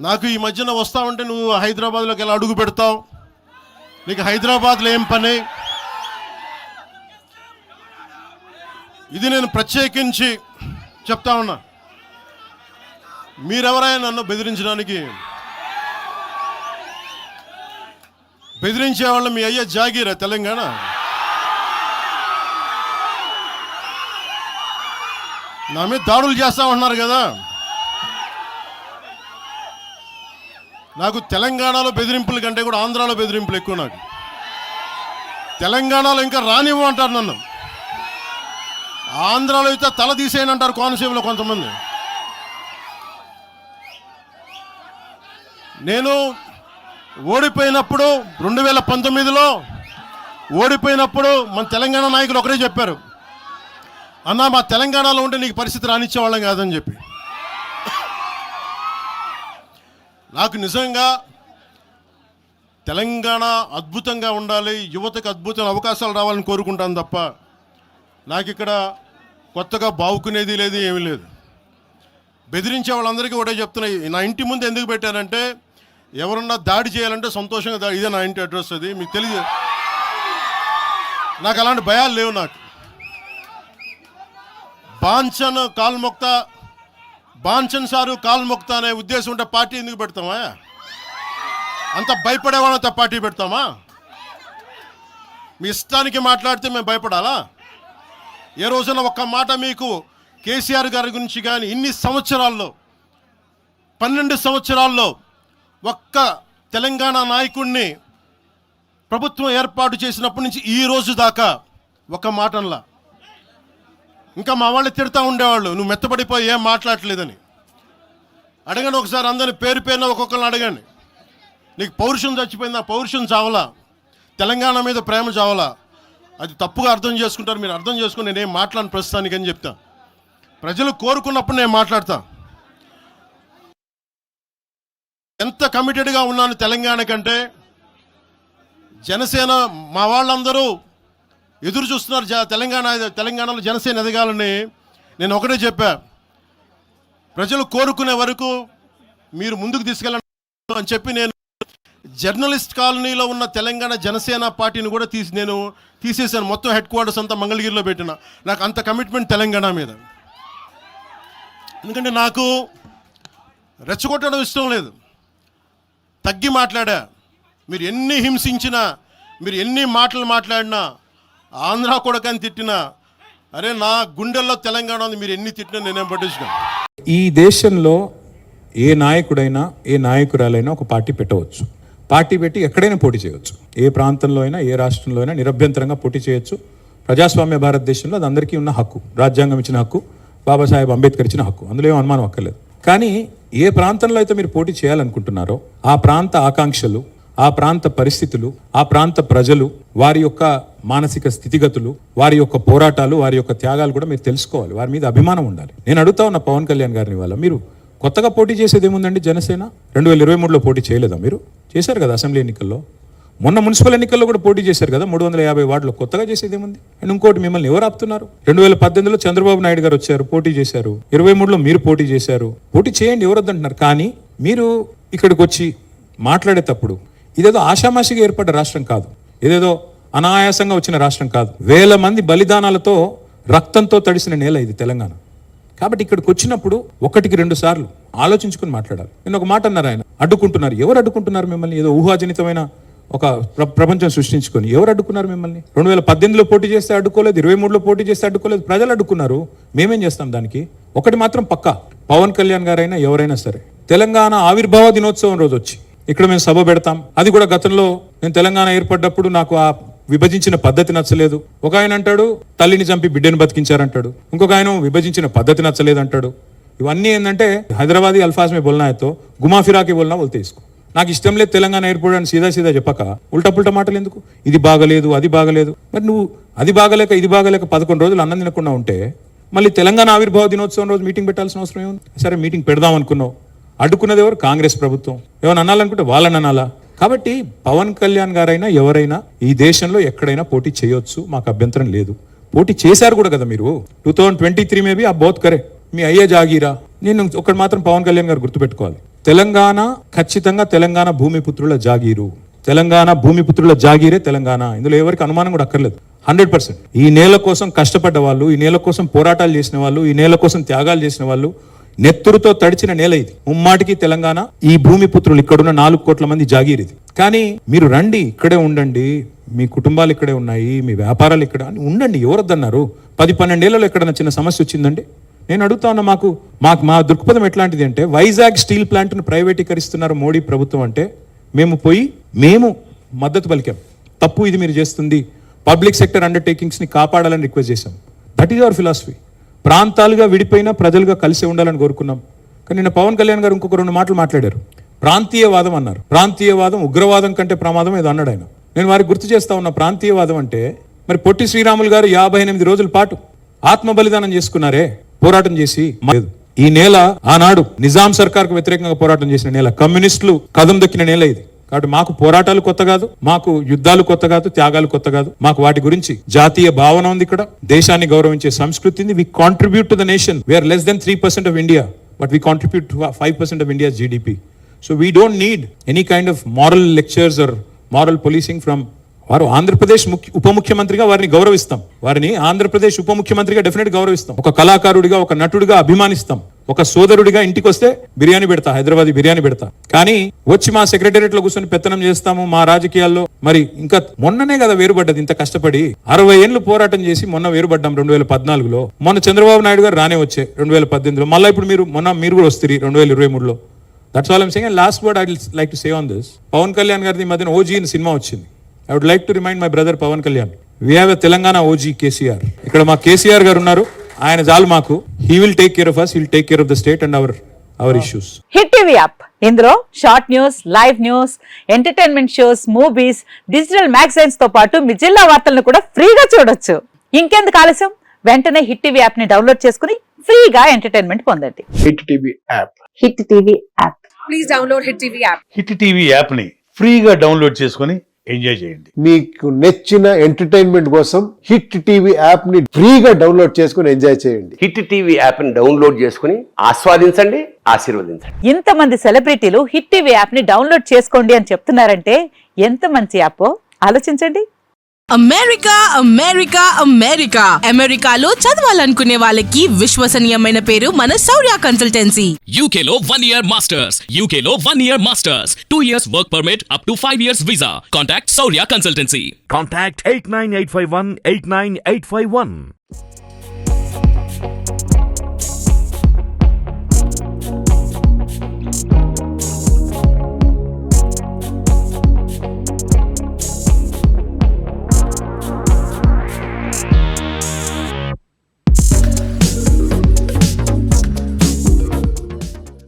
నాకు ఈ మధ్యన వస్తావంటే నువ్వు హైదరాబాద్లోకి ఎలా అడుగు పెడతావు? నీకు హైదరాబాద్లో ఏం పని? ఇది నేను ప్రత్యేకించి చెప్తా ఉన్నా. మీరెవరైనా నన్ను బెదిరించడానికి బెదిరించే వాళ్ళు మీ అయ్యే జాగీరా తెలంగాణ? నా మీద దాడులు చేస్తా ఉన్నారు కదా. నాకు తెలంగాణలో బెదిరింపుల కంటే కూడా ఆంధ్రాలో బెదిరింపులు ఎక్కువ. నాకు తెలంగాణలో ఇంకా రానివ్వు అంటారు నన్ను. ఆంధ్రాలో అయితే తల తీసేయని అంటారు కోనసీమలో కొంతమంది. నేను ఓడిపోయినప్పుడు 2019లో ఓడిపోయినప్పుడు మన తెలంగాణ నాయకులు ఒకరే చెప్పారు, అన్నా మా తెలంగాణలో ఉంటే నీకు పరిస్థితి రానిచ్చేవాళ్ళం కాదని చెప్పి. నాకు నిజంగా తెలంగాణ అద్భుతంగా ఉండాలి, యువతకు అద్భుతమైన అవకాశాలు రావాలని కోరుకుంటాను తప్ప నాకు ఇక్కడ కొత్తగా బావుకునేది లేదు, ఏమీ లేదు. బెదిరించే వాళ్ళందరికీ ఒకటే చెప్తున్నాయి. నా ఇంటి ముందు ఎందుకు పెట్టానంటే ఎవరన్నా దాడి చేయాలంటే సంతోషంగా ఇదే నా ఇంటి అడ్రస్, అది మీకు తెలియదు. నాకు అలాంటి భయాలు లేవు. నాకు బాంచన్ సారు కాల్మొక్త అనే ఉద్దేశం ఉంటే పార్టీ ఎందుకు పెడతామా? అంత భయపడేవాళ్ళంత పార్టీ పెడతామా? మీ ఇష్టానికి మాట్లాడితే మేము భయపడాలా? ఏ రోజున ఒక్క మాట మీకు కేసీఆర్ గారి గురించి కానీ ఇన్ని సంవత్సరాల్లో 12 సంవత్సరాల్లో ఒక్క తెలంగాణ నాయకుడిని ప్రభుత్వం ఏర్పాటు చేసినప్పటి నుంచి ఈ రోజు దాకా ఒక మాటంలా. ఇంకా మా వాళ్ళు తిడతా ఉండేవాళ్ళు, నువ్వు మెత్తబడిపోయి ఏం మాట్లాడలేదని. అడగండి ఒకసారి అందరిని పేరు పేరున ఒక్కొక్కరిని అడగండి. నీకు పౌరుషం చచ్చిపోయిందా? పౌరుషం చావలా, తెలంగాణ మీద ప్రేమ చావలా. అది తప్పుగా అర్థం చేసుకుంటారు. మీరు అర్థం చేసుకుని నేనేం మాట్లాడిన ప్రస్తుతానికి అని చెప్తా. ప్రజలు కోరుకున్నప్పుడు నేను మాట్లాడతా. ఎంత కమిటెడ్గా ఉన్నాను తెలంగాణ కంటే. జనసేన మా వాళ్ళందరూ ఎదురు చూస్తున్నారు తెలంగాణలో జనసేన ఎదగాలని. నేను ఒకటే చెప్పా, ప్రజలు కోరుకునే వరకు మీరు ముందుకు తీసుకెళ్ళండి అని చెప్పి నేను జర్నలిస్ట్ కాలనీలో ఉన్న తెలంగాణ జనసేన పార్టీని కూడా నేను తీసేసాను. మొత్తం హెడ్ క్వార్టర్స్ అంతా మంగళగిరిలో పెట్టిన. నాకు అంత కమిట్మెంట్ తెలంగాణ మీద. ఎందుకంటే నాకు రెచ్చగొట్టడం ఇష్టం లేదు. తగ్గి మాట్లాడా. మీరు ఎన్ని హింసించినా, మీరు ఎన్ని మాటలు మాట్లాడినా, ఆంధ్ర కొడకని తిట్టినా, అరే నా గుండెల్లో తెలంగాణ ఉంది, మీరు ఎన్ని తిట్టినా నేనేం పట్టించుకోను. ఈ దేశంలో ఏ నాయకుడైనా ఏ నాయకురాలైనా ఒక పార్టీ పెట్టవచ్చు. పార్టీ పెట్టి ఎక్కడైనా పోటీ చేయవచ్చు. ఏ ప్రాంతంలో అయినా ఏ రాష్ట్రంలో అయినా నిరభ్యంతరంగా పోటీ చేయొచ్చు. ప్రజాస్వామ్య భారతదేశంలో అది అందరికీ ఉన్న హక్కు. రాజ్యాంగం ఇచ్చిన హక్కు, బాబాసాహెబ్ అంబేద్కర్ ఇచ్చిన హక్కు. అందులో ఏం అనుమానం అక్కర్లేదు. కానీ ఏ ప్రాంతంలో అయితే మీరు పోటీ చేయాలనుకుంటున్నారో ఆ ప్రాంత ఆకాంక్షలు, ఆ ప్రాంత పరిస్థితులు, ఆ ప్రాంత ప్రజలు, వారి యొక్క మానసిక స్థితిగతులు, వారి యొక్క పోరాటాలు, వారి యొక్క త్యాగాలు కూడా మీరు తెలుసుకోవాలి. వారి మీద అభిమానం ఉండాలి. నేను అడుగుతా ఉన్న పవన్ కళ్యాణ్ గారిని వల్ల మీరు కొత్తగా పోటీ చేసేది ఏముందండి? జనసేన 2023లో పోటీ చేయలేదా? మీరు చేశారు కదా అసెంబ్లీ ఎన్నికల్లో. మొన్న మున్సిపల్ ఎన్నికల్లో కూడా పోటీ చేశారు కదా 350 వార్డులో. కొత్తగా చేసేది ఏముంది? అండ్ ఇంకోటి, మిమ్మల్ని ఎవరు ఆపుతున్నారు? 2018లో చంద్రబాబు నాయుడు గారు వచ్చారు, పోటీ చేశారు. 23లో మీరు పోటీ చేశారు. పోటీ చేయండి, ఎవరు వద్దంటున్నారు. కానీ మీరు ఇక్కడికి వచ్చి మాట్లాడేటప్పుడు ఇదేదో ఆషామాషిగా ఏర్పడ్డ రాష్ట్రం కాదు, ఇదేదో అనాయాసంగా వచ్చిన రాష్ట్రం కాదు. వేల మంది బలిదానాలతో రక్తంతో తడిసిన నేల ఇది తెలంగాణ. కాబట్టి ఇక్కడికి వచ్చినప్పుడు 1-2 సార్లు ఆలోచించుకుని మాట్లాడాలి. నేను ఒక మాట అన్నారు, ఆయన అడ్డుకుంటున్నారు. ఎవరు అడ్డుకుంటున్నారు మిమ్మల్ని? ఏదో ఊహాజనితమైన ఒక ప్రపంచం సృష్టించుకొని ఎవరు అడ్డుకున్నారు మిమ్మల్ని? 2018లో పోటీ చేస్తే అడ్డుకోలేదు, 23లో పోటీ చేస్తే అడ్డుకోలేదు. ప్రజలు అడ్డుకున్నారు. మేమేం చేస్తాం దానికి? ఒకటి మాత్రం పక్కా, పవన్ కళ్యాణ్ గారైనా ఎవరైనా సరే తెలంగాణ ఆవిర్భావ దినోత్సవం రోజు వచ్చి ఇక్కడ మేము సభ పెడతాం. అది కూడా గతంలో నేను తెలంగాణ ఏర్పడ్డప్పుడు నాకు ఆ విభజించిన పద్ధతి నచ్చలేదు. ఒక ఆయన అంటాడు తల్లిని చంపి బిడ్డను బతికించారంటాడు, ఇంకొక ఆయన విభజించిన పద్ధతి నచ్చలేదు అంటాడు. ఇవన్నీ ఏంటంటే హైదరాబాదీ అల్ఫాజ్ మే బోల్నా అయితే గుమా ఫిరాకి బోల్నా బోల్తే ఇసుకో. నాకు ఇష్టం లేదు తెలంగాణ ఏర్పడని సీదా చెప్పక ఉల్టా పుల్టా మాటలు ఎందుకు? ఇది బాగలేదు, అది బాగలేదు. మరి నువ్వు అది బాగలేక ఇది బాగలేక 11 రోజులు అన్నం తినకుండా ఉంటే మళ్ళీ తెలంగాణ ఆవిర్భావ దినోత్సవం రోజు మీటింగ్ పెట్టాల్సిన అవసరం ఏముంది? సరే మీటింగ్ పెడదాం అనుకున్నావు, అడ్డుకున్నది ఎవరు? కాంగ్రెస్ ప్రభుత్వం. ఏమైనా అనాలనుకుంటే వాళ్ళని అనాలా? కాబట్టి పవన్ కళ్యాణ్ గారైనా ఎవరైనా ఈ దేశంలో ఎక్కడైనా పోటీ చేయొచ్చు, మాకు అభ్యంతరం లేదు. పోటీ చేశారు కూడా కదా మీరు. 2023 మేబీ ఆ బోత్ కరే మీ అయ్యే జాగీరా. నేను ఒకటి మాత్రం పవన్ కళ్యాణ్ గారు గుర్తుపెట్టుకోవాలి, తెలంగాణ ఖచ్చితంగా తెలంగాణ భూమిపుత్రుల జాగీరు. తెలంగాణ భూమిపుత్రుల జాగీరే తెలంగాణ. ఇందులో ఎవరికి అనుమానం కూడా అక్కర్లేదు. 100%. ఈ నేల కోసం కష్టపడ్డ వాళ్ళు, ఈ నేల కోసం పోరాటాలు చేసిన వాళ్ళు, ఈ నేల కోసం త్యాగాలు చేసిన వాళ్ళు, నెత్తురుతో తడిచిన నేల ఇది. ముమ్మాటికి తెలంగాణ ఈ భూమిపుత్రులు ఇక్కడున్న 4 కోట్ల మంది జాగీర్ ఇది. కానీ మీరు రండి, ఇక్కడే ఉండండి, మీ కుటుంబాలు ఇక్కడే ఉన్నాయి, మీ వ్యాపారాలు ఇక్కడ ఉండండి. ఎవరొద్దన్నారు? 10-12 ఏళ్లలో ఎక్కడన్నా చిన్న సమస్య వచ్చిందండి? నేను అడుగుతా ఉన్నా, మా దృక్పథం ఎట్లాంటిది అంటే, వైజాగ్ స్టీల్ ప్లాంట్ను ప్రైవేటీకరిస్తున్నారు మోడీ ప్రభుత్వం అంటే మేము మద్దతు పలికాం. తప్పు ఇది మీరు చేస్తుంది, పబ్లిక్ సెక్టర్ అండర్టేకింగ్స్ని కాపాడాలని రిక్వెస్ట్ చేశాం. That is our philosophy. ప్రాంతాలుగా విడిపోయినా ప్రజలుగా కలిసి ఉండాలని కోరుకున్నాం. కానీ నిన్న పవన్ కళ్యాణ్ గారు ఇంకొక 2 మాటలు మాట్లాడారు. ప్రాంతీయవాదం అన్నారు. ప్రాంతీయవాదం ఉగ్రవాదం కంటే ప్రమాదం ఏదో అన్నాడు ఆయన. నేను వారికి గుర్తు చేస్తా ఉన్న, ప్రాంతీయవాదం అంటే మరి పొట్టి శ్రీరాములు గారు 58 రోజుల పాటు ఆత్మ బలిదానం చేసుకున్నారే పోరాటం చేసి. ఈ నేల ఆనాడు నిజాం సర్కార్కు వ్యతిరేకంగా పోరాటం చేసిన నేల, కమ్యూనిస్టులు కదం దొక్కిన నేల ఇది. కాబట్టి మాకు పోరాటాలు కొత్త కాదు, మాకు యుద్ధాలు కొత్త కాదు, త్యాగాలు కొత్త కాదు. మాకు వాటి గురించి జాతీయ భావన ఉంది. ఇక్కడ దేశాన్ని గౌరవించే సంస్కృతి ఉంది. We contribute to the nation. We are less than 3% of India, but we contribute to 5% of India's GDP. So we don't need any kind of moral lectures or moral policing from. వారు ఆంధ్రప్రదేశ్ ఉప ముఖ్యమంత్రిగా వారిని గౌరవిస్తాం. వారిని ఆంధ్రప్రదేశ్ ఉప ముఖ్యమంత్రిగా డెఫినెట్ గౌరవిస్తాం. ఒక కళాకారుడిగా, ఒక నటుడిగా అభిమానిస్తాం. ఒక సోదరుడిగా ఇంటికి వస్తే బిర్యానీ పెడతా, హైదరాబాద్ బిర్యానీ పెడతా. కానీ వచ్చి మా సెక్రటేరియట్ లో కూర్చొని పెత్తనం చేస్తాము మా రాజకీయాల్లో. మరి ఇంకా మొన్ననే కదా వేరుపడ్డది. ఇంత కష్టపడి 60 ఏళ్ళు పోరాటం చేసి మొన్న వేరుపడ్డాం 2014లో. మొన్న చంద్రబాబు నాయుడు గారు రానే వచ్చే 2018లో. మళ్ళీ ఇప్పుడు మీరు కూడా వస్తారు 2023లో. That's all I'm saying. And last word I would like to say on this. Pawan Kalyan గారిది మధ్యన ఓజీ అనే సినిమా వచ్చింది. I would like to remind my brother Pawan Kalyan, we have a Telangana OG KCR. ఇక్కడ మా కేసీఆర్ గారు ఉన్నారు. ఆయన చాలు మాకు. He will take care of us. He will take care of the state and our issues. Hit TV app, ఇందులో short news, live news, entertainment shows, movies, digital magazines తో పాటు మీ జిల్లా వార్తలను కూడా ఫ్రీగా చూడొచ్చు. ఇంకెందుకు ఆలస్యం? వెంటనే హిట్ టీవీ యాప్ ని డౌన్లోడ్ చేసుకుని ఫ్రీగా ఎంటర్టైన్మెంట్ పొందండి. Hit TV app. Hit TV app. Please download hit TV app. Hit TV app ని ఫ్రీగా డౌన్లోడ్ చేసుకొని ఎంజాయ్ చేయండి. మీకు నచ్చిన ఎంటర్టైన్మెంట్ కోసం హిట్ టీవీ యాప్ ని ఫ్రీగా డౌన్లోడ్ చేసుకుని ఎంజాయ్ చేయండి. హిట్ టీవీ యాప్ ని డౌన్లోడ్ చేసుకుని ఆస్వాదించండి, ఆశీర్వదించండి. ఇంతమంది సెలబ్రిటీలు హిట్ టీవీ యాప్ ని డౌన్లోడ్ చేసుకోండి అని చెప్తున్నారంటే ఎంత మంచి యాప్ ఆలోచించండి. అమెరికా అమెరికాలో చదవాలనుకునే వాళ్ళకి విశ్వసనీయమైన పేరు మన శౌర్య కన్సల్టెన్సీ. UK లో 1 year masters. 2 years work permit up to 5 years visa. Contact Saurya Consultancy. Contact 89851 89851.